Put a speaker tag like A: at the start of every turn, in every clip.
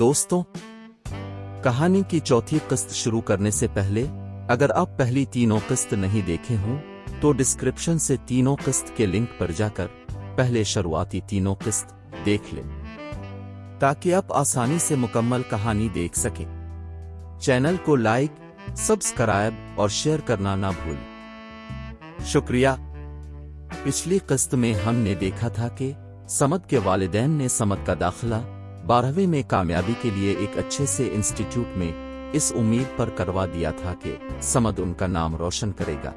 A: दोस्तों, कहानी की चौथी किस्त शुरू करने से पहले अगर आप पहली तीनों किस्त नहीं देखे हों तो डिस्क्रिप्शन से तीनों किस्त के लिंक पर जाकर पहले शुरुआती तीनों किस्त देख लें ताकि आप आसानी से मुकम्मल कहानी देख सकें। चैनल को लाइक, सब्सक्राइब और शेयर करना ना भूलें। शुक्रिया। पिछली किस्त में हमने देखा था कि समद के वालिदैन ने समद का दाखिला 12वीं में कामयाबी के लिए एक अच्छे से इंस्टीट्यूट में इस उम्मीद पर करवा दिया था कि समद उनका नाम रोशन करेगा।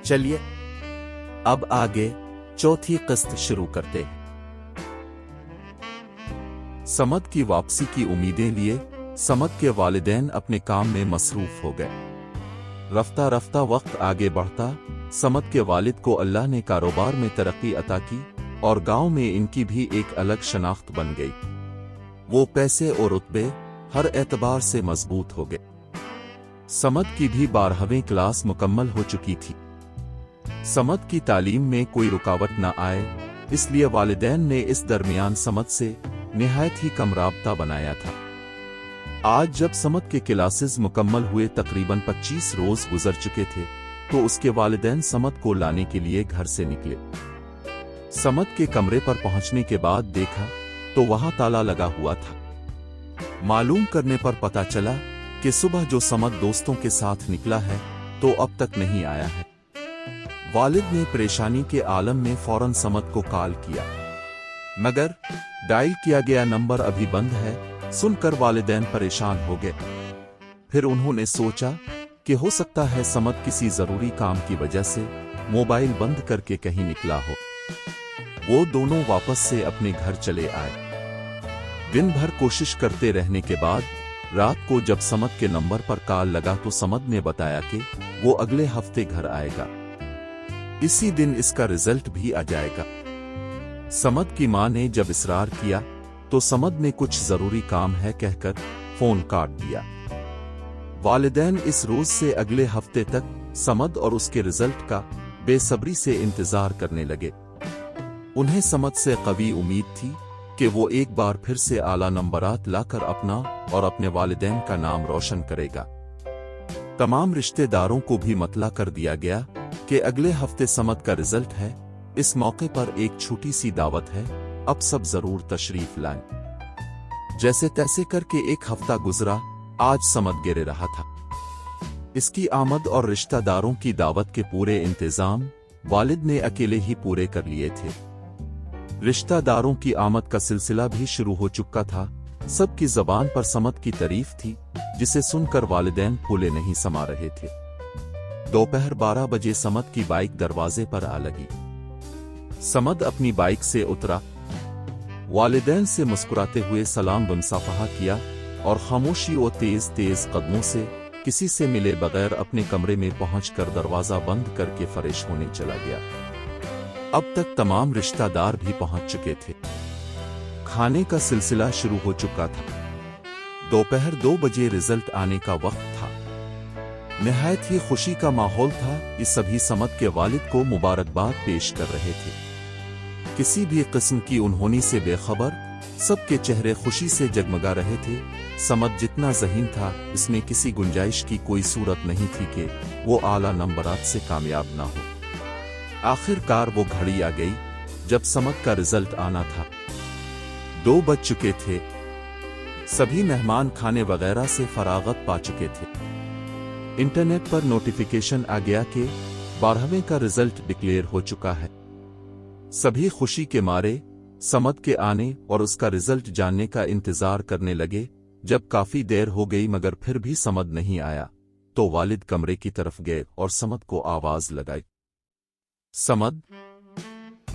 A: चलिए अब आगे चौथी किस्त शुरू करते हैं। समद की वापसी की उम्मीदें लिए समद के वालिदैन अपने काम में मसरूफ हो गए। रफ्ता रफ्ता वक्त आगे बढ़ता समद के वालिद को अल्लाह ने कारोबार में तरक्की अता की और गांव में इनकी भी एक अलग शनाख्त बन गई। वो पैसे और रुतबे हर एतबार से मजबूत हो गए। समद की भी 12वीं क्लास मुकम्मल हो चुकी थी। समद की तालीम में कोई रुकावट न आए इसलिए वालिदैन ने इस दरमियान समद से निहायत ही कम राबता बनाया था। आज जब समद के क्लासेस मुकम्मल हुए तकरीबन 25 रोज गुजर चुके थे तो उसके वालिदैन समद को लाने के लिए घर से निकले। समद के कमरे पर पहुंचने के बाद देखा तो वहां ताला लगा हुआ था। मालूम करने पर पता चला कि सुबह जो समद दोस्तों के साथ निकला है तो अब तक नहीं आया है। वालिद ने परेशानी के आलम में फौरन समद को कॉल किया मगर डायल किया गया नंबर अभी बंद है। सुनकर वालिदैन परेशान हो गए। फिर उन्होंने सोचा कि हो सकता है समद किसी जरूरी काम की वजह से मोबाइल बंद करके कहीं निकला हो। वो दोनों वापस से अपने घर चले आए। दिन भर कोशिश करते रहने के बाद रात को जब समद के नंबर पर कॉल लगा तो समद ने बताया कि वो अगले हफ्ते घर आएगा। इसी दिन इसका रिजल्ट भी आ जाएगा। समद की मां ने जब इसरार किया तो समद ने कुछ जरूरी काम है कहकर फोन काट दिया। वालिदैन इस रोज से अगले हफ्ते तक समद और उसके रिजल्ट का बेसब्री से इंतजार करने लगे। उन्हें समद से कवी उम्मीद थी कि वो एक बार फिर से आला नंबरात लाकर अपना और अपने वालिदैन का नाम रोशन करेगा। तमाम रिश्तेदारों को भी मतला कर दिया गया कि अगले हफ्ते समद का रिजल्ट है। इस मौके पर एक छोटी सी दावत है, अब सब जरूर तशरीफ लाएं। जैसे तैसे करके एक हफ्ता गुजरा। आज समद गिरे रहा था। इसकी आमद और रिश्तेदारों की दावत के पूरे इंतजाम वालिद ने अकेले ही पूरे कर लिए थे। रिश्तेदारों की आमद का सिलसिला भी शुरू हो चुका था। सबकी जबान पर समद की तारीफ थी जिसे सुनकर वालिदैन फूले नहीं समा रहे थे। दोपहर 12 बजे समद की बाइक दरवाजे पर आ लगी। समद अपनी बाइक से उतरा, वालिदैन से मुस्कुराते हुए सलाम मुसाफहा किया और खामोशी और तेज तेज कदमों से किसी से मिले बगैर अपने कमरे में पहुंचकर दरवाजा बंद करके फरेश होने चला गया। अब तक तमाम रिश्तेदार भी पहुंच चुके थे। खाने का सिलसिला शुरू हो चुका था। दोपहर 2 बजे रिजल्ट आने का वक्त था। निहायत ही खुशी का माहौल था कि सभी समद के वालिद को मुबारकबाद पेश कर रहे थे। किसी भी किस्म की अनहोनी से बेखबर सबके चेहरे खुशी से जगमगा रहे थे। समद जितना ज़हीन था इसमें किसी गुंजाइश की कोई सूरत नहीं थी कि वो आला नंबरात से कामयाब ना हो। आखिरकार वो घड़ी आ गई जब समद का रिजल्ट आना था। 2 बज चुके थे। सभी मेहमान खाने वगैरह से फरागत पा चुके थे। इंटरनेट पर नोटिफिकेशन आ गया कि 12वें का रिजल्ट डिक्लेयर हो चुका है। सभी खुशी के मारे समद के आने और उसका रिजल्ट जानने का इंतजार करने लगे। जब काफी देर हो गई मगर फिर भी समद नहीं आया तो वालिद कमरे की तरफ गए और समद को आवाज लगाई, समद,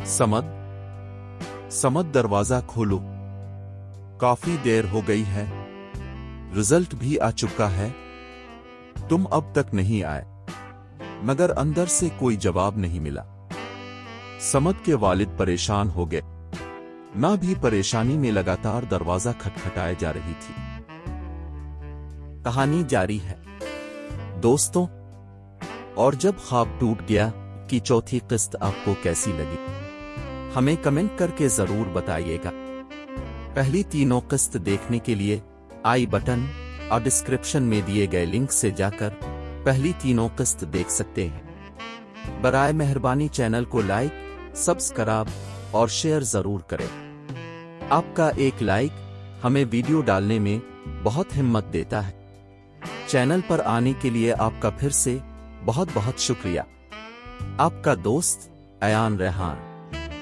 A: समद, समद, दरवाजा खोलो। काफी देर हो गई है, रिजल्ट भी आ चुका है, तुम अब तक नहीं आए। मगर अंदर से कोई जवाब नहीं मिला। समद के वालिद परेशान हो गए। ना भी परेशानी में लगातार दरवाजा खटखटाए जा रही थी। कहानी जारी है दोस्तों। और जब ख्वाब टूट गया कि चौथी किस्त आपको कैसी लगी हमें कमेंट करके जरूर बताइएगा। पहली तीनों किस्त देखने के लिए आई बटन और डिस्क्रिप्शन में दिए गए लिंक से जाकर पहली तीनों किस्त देख सकते हैं। बराए मेहरबानी चैनल को लाइक, सब्सक्राइब और शेयर जरूर करें। आपका एक लाइक हमें वीडियो डालने में बहुत हिम्मत देता है। चैनल पर आने के लिए आपका फिर से बहुत बहुत शुक्रिया। आपका दोस्त अयान रेहान।